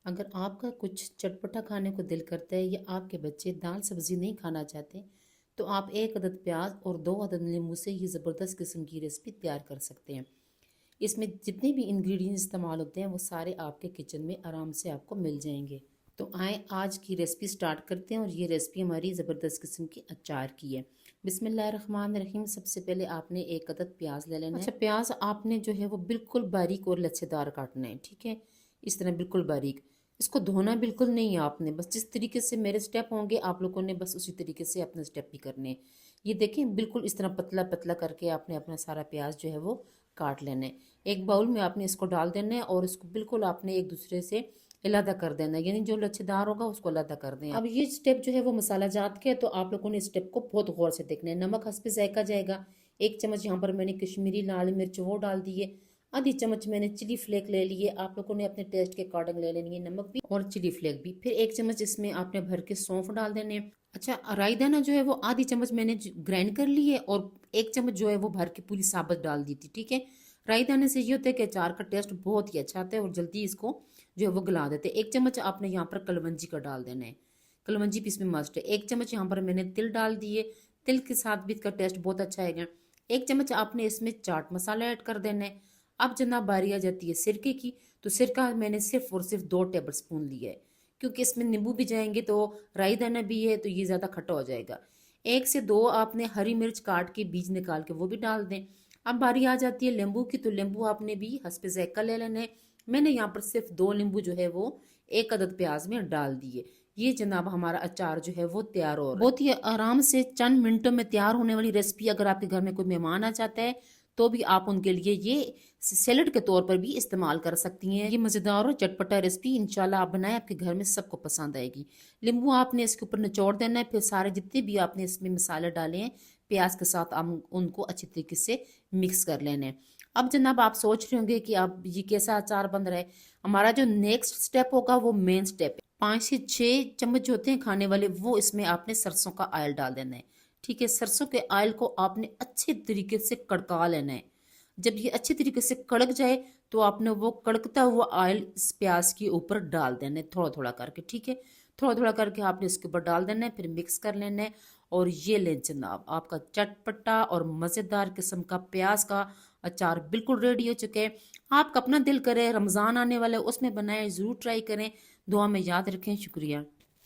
अगर आपका कुछ चटपटा खाने को दिल करता है या आपके बच्चे दाल सब्जी नहीं खाना चाहते, तो आप एक अदद प्याज और 2 अदद नींबू से ये ज़बरदस्त किस्म की रेसिपी तैयार कर सकते हैं। इसमें जितने भी इंग्रेडिएंट्स इस्तेमाल होते हैं वो सारे आपके किचन में आराम से आपको मिल जाएंगे। तो आए आज की रेसिपी स्टार्ट करते हैं और ये रेसिपी हमारी ज़बरदस्त किस्म की अचार की है। बिस्मिल्लाहिर्रहमानिर्रहीम। सबसे पहले आपने एक अदद प्याज ले लेना है। अच्छा, प्याज आपने जो है वो बिल्कुल बारीक और लच्छेदार काटना है, ठीक है, इस तरह बिल्कुल बारीक। इसको धोना बिल्कुल नहीं है आपने, बस जिस तरीके से मेरे स्टेप होंगे आप लोगों ने बस उसी तरीके से अपने स्टेप भी करने हैं। ये देखें, बिल्कुल इस तरह पतला पतला करके आपने अपना सारा प्याज जो है वो काट लेना है। एक बाउल में आपने इसको डाल देना है और इसको बिल्कुल आपने एक दूसरे से अलहदा कर देना है, यानी जो लच्छेदार होगा उसको अलहदा कर दें। अब ये स्टेप जो है वो मसाला जात के है, तो आप लोगों ने इस स्टेप को बहुत गौर से देखना है। नमक हस्बे जायका जाएगा। 1 चम्मच यहाँ पर मैंने कश्मीरी लाल मिर्च वो डाल दी है। आधी चम्मच मैंने चिली फ्लेक ले लिए, आप लोगों ने अपने टेस्ट के अकॉर्डिंग ले लेनी है, नमक भी और चिली फ्लेक भी। फिर 1 चम्मच इसमें आपने भर के सौंफ डाल देने। अच्छा, राई दाना जो है वो आधी चम्मच मैंने ग्राइंड कर ली है और 1 चम्मच जो है वो भर के पूरी साबुत डाल दी थी, ठीक है। राई दाने से ये होता है कि अचार का टेस्ट बहुत ही अच्छा आता है और जल्दी इसको जो है वो गला देते हैं। 1 चम्मच आपने यहाँ पर कलवंजी का डाल देना है, कलवंजी भी इसमें मस्ट है। 1 चम्मच यहाँ पर मैंने तिल डाल दिए, तिल के साथ भी इसका टेस्ट बहुत अच्छा आएगा। 1 चम्मच आपने इसमें चाट मसाला ऐड कर देना है। अब जनाब बारी आ जाती है सिरके की, तो सिरका मैंने सिर्फ और सिर्फ 2 टेबल स्पून लिया है, क्योंकि इसमें नींबू भी जाएंगे तो राई दाना भी है तो ये ज़्यादा खट्टा हो जाएगा। 1 से 2 आपने हरी मिर्च काट के बीज निकाल के वो भी डाल दें। अब बारी आ जाती है नींबू की, तो नींबू आपने भी हस्बे ज़ायका ले लेना है। मैंने यहाँ पर सिर्फ 2 नींबू जो है वो 1 अदद प्याज में डाल दिए। ये जनाब हमारा अचार जो है वो तैयार हो रहा है। बहुत ही आराम से चंद मिनटों में तैयार होने वाली रेसिपी। अगर आपके घर में कोई मेहमान आ जाता है तो भी आप उनके लिए ये सैलेड के तौर पर भी इस्तेमाल कर सकती हैं। ये मज़ेदार और चटपटा रेसिपी इंशाल्लाह आप बनाएं, आपके घर में सबको पसंद आएगी। नींबू आपने इसके ऊपर निचोड़ देना है, फिर सारे जितने भी आपने इसमें मसाले डाले हैं प्याज के साथ आप उनको अच्छी तरीके से मिक्स कर लेना है। अब जनाब आप सोच रहे होंगे कि अब ये कैसा अचार बन रहा है। हमारा जो नेक्स्ट स्टेप होगा वो मेन स्टेप है। 5 से 6 चम्मच जो होते हैं खाने वाले, वो इसमें आपने सरसों का ऑयल डाल देना है, ठीक है। सरसों के ऑयल को आपने अच्छे तरीके से कड़का लेना है। जब ये अच्छे तरीके से कड़क जाए तो आपने वो कड़कता हुआ ऑयल इस प्याज के ऊपर डाल देना है, थोड़ा थोड़ा करके, ठीक है। थोड़ा थोड़ा करके आपने इसके ऊपर डाल देना है, फिर मिक्स कर लेना है। और ये लें जनाब, आपका चटपटा और मज़ेदार किस्म का प्याज का अचार बिल्कुल रेडी हो चुके हैं। आपका अपना दिल करे रमज़ान आने वाला है उसमें बनाए, ज़रूर ट्राई करें। दुआ में याद रखें। शुक्रिया।